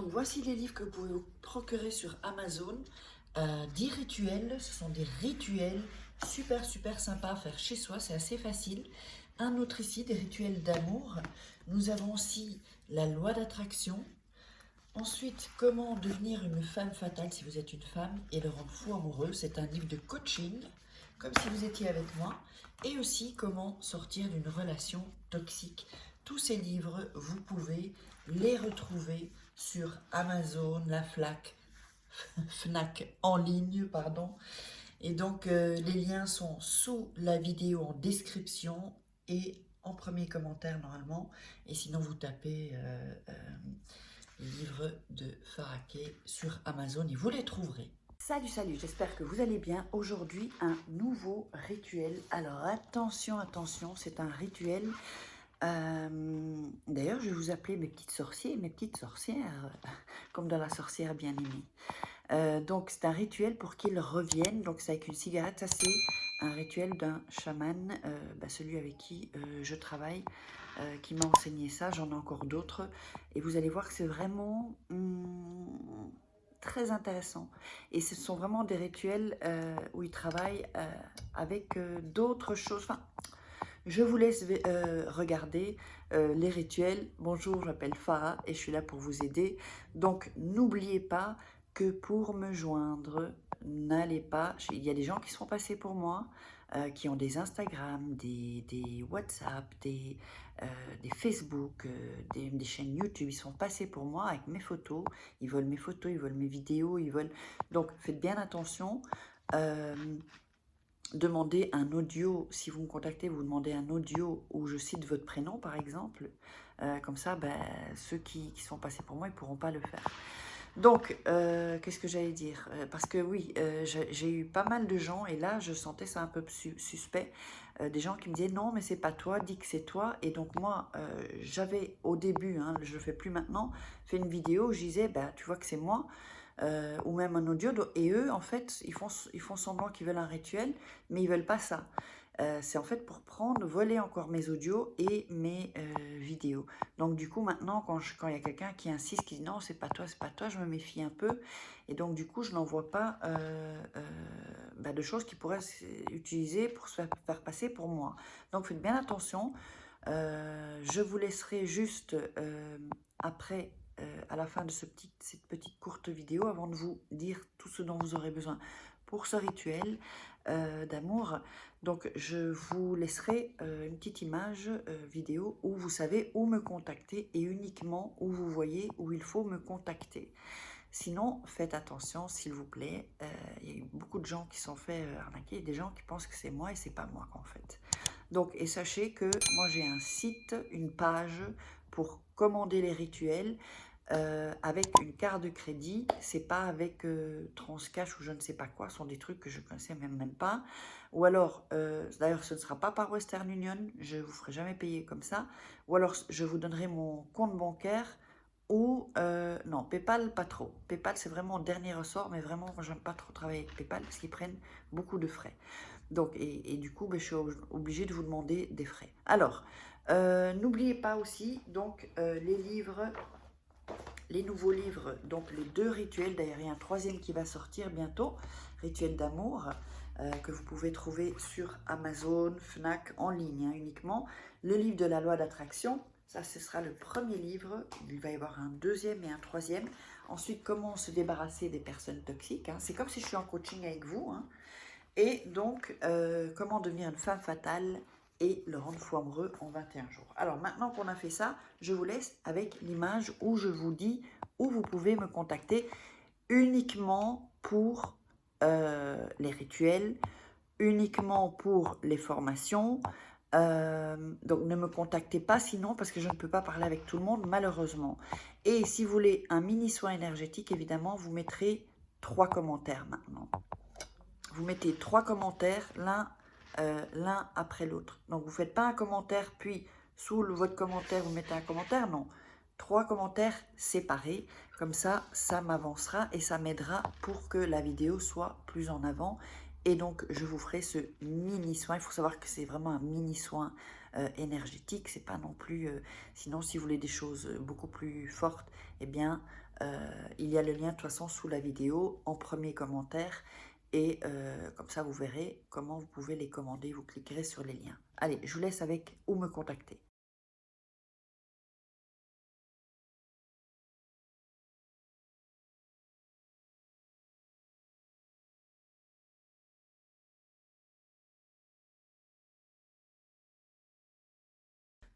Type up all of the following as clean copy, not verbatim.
Donc voici les livres que vous pouvez vous procurer sur Amazon. 10 rituels, ce sont des rituels super sympas à faire chez soi, c'est assez facile. Un autre ici, des rituels d'amour. Nous avons aussi la loi d'attraction. Ensuite, comment devenir une femme fatale si vous êtes une femme et le rendre fou amoureux. C'est un livre de coaching, comme si vous étiez avec moi. Et aussi, comment sortir d'une relation toxique. Tous ces livres, vous pouvez les retrouver sur Amazon, la Fnac en ligne, pardon. Et donc, les liens sont sous la vidéo en description et en premier commentaire normalement. Et sinon, vous tapez livres de Faraké sur Amazon et vous les trouverez. Salut, j'espère que vous allez bien. Aujourd'hui, un nouveau rituel. Alors, attention, c'est un rituel. D'ailleurs, je vais vous appeler mes petites sorciers, mes petites sorcières, comme dans La sorcière bien-aimée. Donc, c'est un rituel pour qu'ils reviennent. Donc, c'est avec une cigarette. Ça, c'est un rituel d'un chaman, celui avec qui je travaille, qui m'a enseigné ça. J'en ai encore d'autres. Et vous allez voir que c'est vraiment très intéressant. Et ce sont vraiment des rituels où ils travaillent avec d'autres choses. Enfin, je vous laisse regarder les rituels. Bonjour, je m'appelle Farah et je suis là pour vous aider. Donc, n'oubliez pas que pour me joindre, n'allez pas... Il y a des gens qui sont passés pour moi, qui ont des Instagram, des WhatsApp, des Facebook, des chaînes YouTube. Ils sont passés pour moi avec mes photos. Ils veulent mes photos, ils veulent mes vidéos, ils veulent... Donc, faites bien attention. Demandez un audio, si vous me contactez, vous demandez un audio où je cite votre prénom par exemple, comme ça ceux qui sont passés pour moi, ils ne pourront pas le faire. Donc, qu'est-ce que j'allais dire? Parce que oui, j'ai eu pas mal de gens, et là je sentais ça un peu suspect, des gens qui me disaient non mais c'est pas toi, dis que c'est toi. Et donc moi, j'avais au début, je le fais plus maintenant, fait une vidéo où je disais, tu vois que c'est moi, ou même un audio, et eux en fait ils font semblant qu'ils veulent un rituel, mais ils veulent pas ça. C'est en fait pour voler encore mes audios et mes vidéos. Donc du coup maintenant quand il y a quelqu'un qui insiste, qui dit non c'est pas toi, je me méfie un peu, et donc du coup je n'envoie pas de choses qui pourraient utiliser pour se faire passer pour moi. Donc faites bien attention. Je vous laisserai juste après, à la fin de cette petite courte vidéo, avant de vous dire tout ce dont vous aurez besoin pour ce rituel d'amour. Donc je vous laisserai une petite image vidéo où vous savez où me contacter, et uniquement où vous voyez où il faut me contacter. Sinon, faites attention s'il vous plaît. Il y a eu beaucoup de gens qui sont fait arnaquer, des gens qui pensent que c'est moi et c'est pas moi en fait. Donc, et sachez que moi j'ai un site, une page pour commander les rituels avec une carte de crédit. C'est pas avec Transcash ou je ne sais pas quoi, ce sont des trucs que je ne connaissais même pas. Ou alors, d'ailleurs ce ne sera pas par Western Union, je ne vous ferai jamais payer comme ça. Ou alors je vous donnerai mon compte bancaire, ou non, PayPal pas trop. PayPal c'est vraiment en dernier ressort, mais vraiment moi j'aime pas trop travailler avec PayPal parce qu'ils prennent beaucoup de frais. Donc, et du coup, je suis obligée de vous demander des frais. Alors, n'oubliez pas aussi, donc, les livres, les nouveaux livres, donc les 2 rituels. D'ailleurs, il y a un 3e qui va sortir bientôt, Rituel d'amour, que vous pouvez trouver sur Amazon, Fnac, en ligne uniquement. Le livre de la loi d'attraction, ça, ce sera le 1er livre. Il va y avoir un 2e et un 3e. Ensuite, comment se débarrasser des personnes toxiques. C'est comme si je suis en coaching avec vous, Et donc, comment devenir une femme fatale et le rendre fou amoureux en 21 jours. Alors, maintenant qu'on a fait ça, je vous laisse avec l'image où je vous dis où vous pouvez me contacter uniquement pour les rituels, uniquement pour les formations. Donc, ne me contactez pas sinon, parce que je ne peux pas parler avec tout le monde, malheureusement. Et si vous voulez un mini soin énergétique, évidemment, vous mettrez 3 commentaires maintenant. Vous mettez 3 commentaires, l'un après l'autre. Donc, vous ne faites pas un commentaire, puis sous votre commentaire, vous mettez un commentaire. Non, 3 commentaires séparés. Comme ça, ça m'avancera et ça m'aidera pour que la vidéo soit plus en avant. Et donc, je vous ferai ce mini-soin. Il faut savoir que c'est vraiment un mini-soin énergétique. C'est pas non plus... sinon, si vous voulez des choses beaucoup plus fortes, eh bien... Il y a le lien de toute façon sous la vidéo, en premier commentaire. Et comme ça, vous verrez comment vous pouvez les commander. Vous cliquerez sur les liens. Allez, je vous laisse avec où me contacter.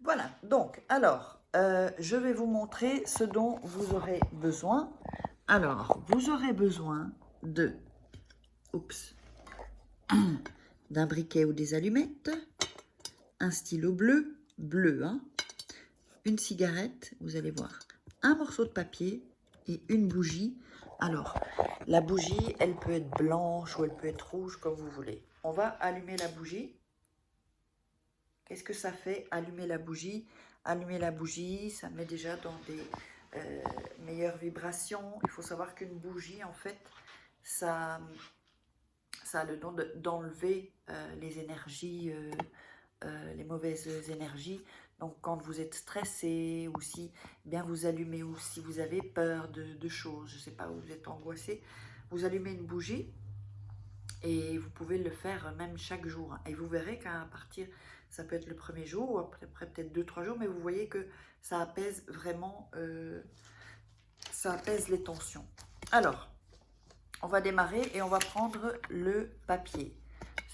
Voilà, donc, alors, je vais vous montrer ce dont vous aurez besoin. Alors, vous aurez besoin de, oups, d'un briquet ou des allumettes, un stylo bleu, hein, une cigarette, vous allez voir, un morceau de papier et une bougie. Alors, la bougie, elle peut être blanche ou elle peut être rouge, comme vous voulez. On va allumer la bougie. Qu'est-ce que ça fait, allumer la bougie? Allumer la bougie, ça met déjà dans des meilleures vibrations. Il faut savoir qu'une bougie, en fait, ça a le don d'enlever les énergies, les mauvaises énergies. Donc, quand vous êtes stressé ou si bien vous allumez ou si vous avez peur de choses, je ne sais pas, vous êtes angoissé, vous allumez une bougie et vous pouvez le faire même chaque jour. Et vous verrez qu'à partir, ça peut être le premier jour ou après peut-être 2-3 jours, mais vous voyez que ça apaise vraiment, ça apaise les tensions. Alors, on va démarrer et on va prendre le papier.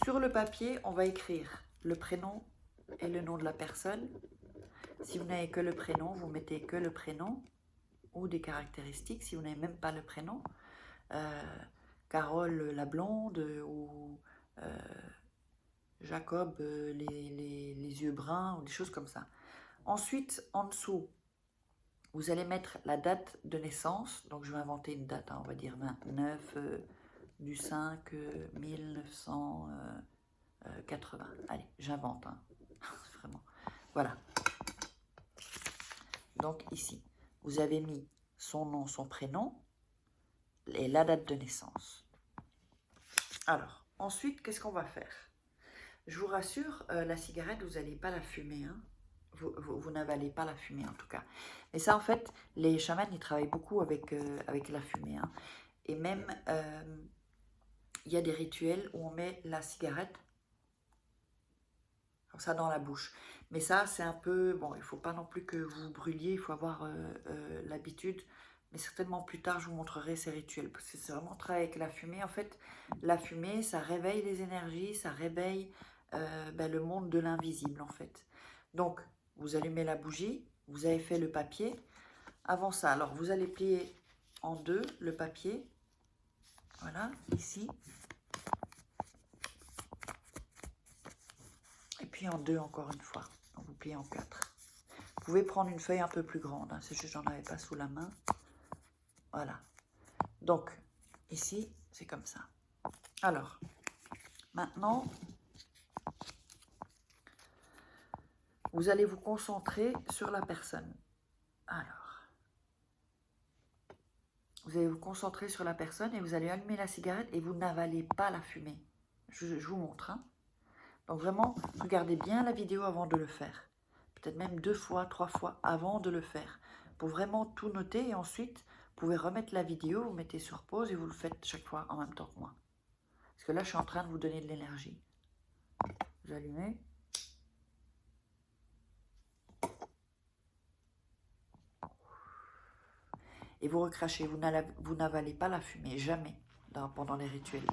Sur le papier, on va écrire le prénom et le nom de la personne. Si vous n'avez que le prénom, vous mettez que le prénom ou des caractéristiques. Si vous n'avez même pas le prénom, Carole la blonde ou Jacob les yeux bruns ou des choses comme ça. Ensuite, en dessous, vous allez mettre la date de naissance. Donc, je vais inventer une date, hein, on va dire 29 du 5 1980. Allez, j'invente, hein. Vraiment. Voilà. Donc, ici, vous avez mis son nom, son prénom et la date de naissance. Alors, ensuite, qu'est-ce qu'on va faire? Je vous rassure, la cigarette, vous n'allez pas la fumer, hein. Vous n'avalez pas la fumée en tout cas. Mais ça, en fait, les chamans, ils travaillent beaucoup avec la fumée, hein. Et même, il y a des rituels où on met la cigarette comme ça dans la bouche. Mais ça, c'est un peu... Bon, il ne faut pas non plus que vous brûliez, il faut avoir l'habitude. Mais certainement plus tard, je vous montrerai ces rituels. Parce que c'est vraiment travailler avec la fumée. En fait, la fumée, ça réveille les énergies, ça réveille le monde de l'invisible, en fait. Donc, vous allumez la bougie, vous avez fait le papier. Avant ça, alors, vous allez plier en deux le papier. Voilà, ici. Et puis en deux encore une fois. Donc, vous pliez en quatre. Vous pouvez prendre une feuille un peu plus grande, hein, c'est juste que j'en avais pas sous la main. Voilà. Donc, ici, c'est comme ça. Alors, maintenant, vous allez vous concentrer sur la personne. Alors, vous allez vous concentrer sur la personne et vous allez allumer la cigarette et vous n'avalez pas la fumée. Je vous montre, hein. Donc vraiment, regardez bien la vidéo avant de le faire. Peut-être même 2 fois, 3 fois avant de le faire. Pour vraiment tout noter et ensuite, vous pouvez remettre la vidéo, vous mettez sur pause et vous le faites chaque fois en même temps que moi. Parce que là, je suis en train de vous donner de l'énergie. Vous allumez. Et vous recrachez. Vous n'avalez pas la fumée, jamais, pendant les rituels.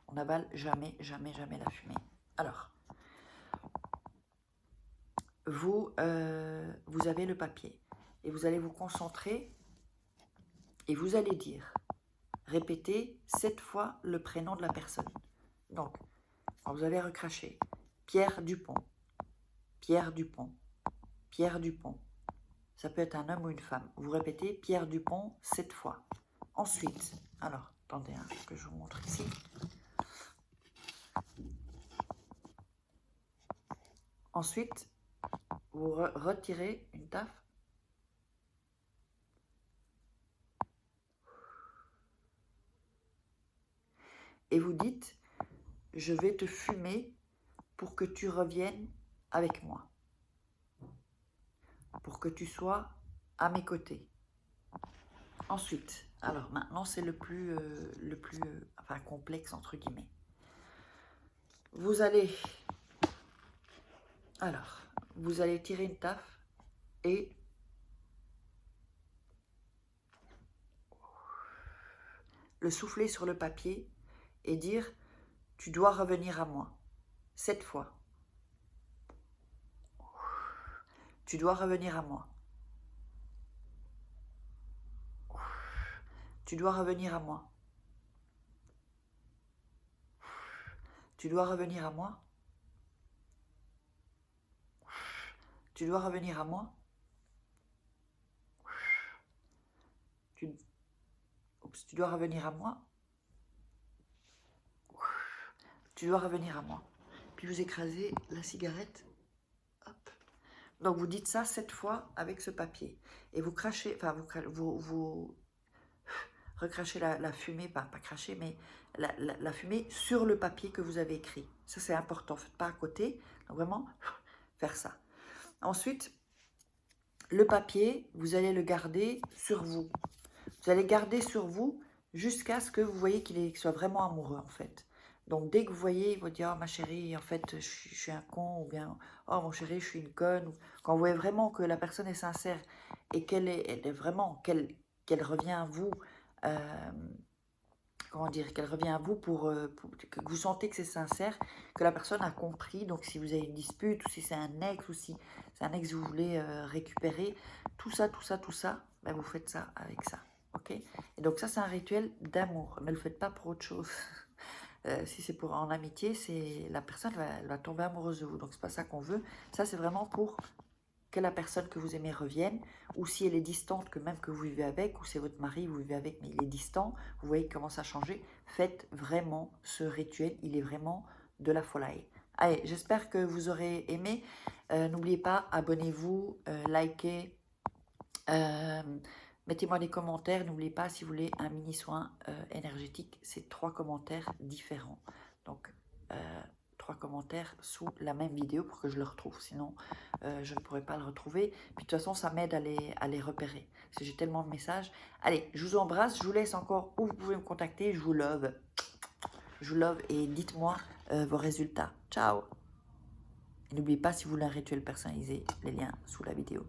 On n'avale jamais, jamais, jamais la fumée. Alors, vous avez le papier. Et vous allez vous concentrer et vous allez dire, répétez 7 fois le prénom de la personne. Donc, quand vous avez recraché, Pierre Dupont, Pierre Dupont, Pierre Dupont. Ça peut être un homme ou une femme. Vous répétez Pierre Dupont 7 fois. Ensuite, alors, attendez, hein, que je vous montre ici. Ensuite, vous retirez une taffe. Et vous dites, je vais te fumer pour que tu reviennes avec moi. Pour que tu sois à mes côtés. Ensuite, alors maintenant c'est le plus enfin, complexe entre guillemets. Vous allez, alors, vous allez tirer une taffe et le souffler sur le papier et dire « Tu dois revenir à moi ». 7 fois. Tu dois revenir à moi. Tu dois revenir à moi. Tu dois revenir à moi. Tu dois revenir à moi. Tu dois revenir à moi. Tu dois revenir à moi. Puis vous écrasez la cigarette. Hop. Donc vous dites ça 7 fois avec ce papier. Et vous crachez, enfin vous recrachez la fumée, pas cracher, mais la fumée sur le papier que vous avez écrit. Ça c'est important, faites pas à côté. Donc vraiment, faire ça. Ensuite, le papier, vous allez le garder sur vous. Vous allez garder sur vous jusqu'à ce que vous voyez qu'il soit vraiment amoureux en fait. Donc dès que vous voyez, il va dire « Oh ma chérie, en fait, je suis un con » ou bien « Oh mon chéri, je suis une conne ». Quand vous voyez vraiment que la personne est sincère et qu'elle est vraiment, qu'elle revient à vous, comment dire, qu'elle revient à vous pour que vous sentez que c'est sincère, que la personne a compris. Donc si vous avez une dispute, ou si c'est un ex, ou si c'est un ex que vous voulez récupérer, tout ça, ben vous faites ça avec ça. Ok. Et donc ça, c'est un rituel d'amour. Ne le faites pas pour autre chose. Si c'est pour en amitié, la personne va tomber amoureuse de vous. Donc c'est pas ça qu'on veut. Ça, c'est vraiment pour que la personne que vous aimez revienne, ou si elle est distante, que même que vous vivez avec, ou c'est votre mari, vous vivez avec, mais il est distant, vous voyez comment ça a changé, faites vraiment ce rituel, il est vraiment de la folie. Allez, j'espère que vous aurez aimé. N'oubliez pas, abonnez-vous, likez, mettez-moi des commentaires. N'oubliez pas, si vous voulez un mini soin énergétique, c'est 3 commentaires différents. Donc, 3 commentaires sous la même vidéo pour que je le retrouve. Sinon, je ne pourrais pas le retrouver. Puis de toute façon, ça m'aide à les repérer. Parce que j'ai tellement de messages. Allez, je vous embrasse. Je vous laisse encore où vous pouvez me contacter. Je vous love. Je vous love et dites-moi vos résultats. Ciao. N'oubliez pas, si vous voulez un rituel personnalisé, les liens sous la vidéo.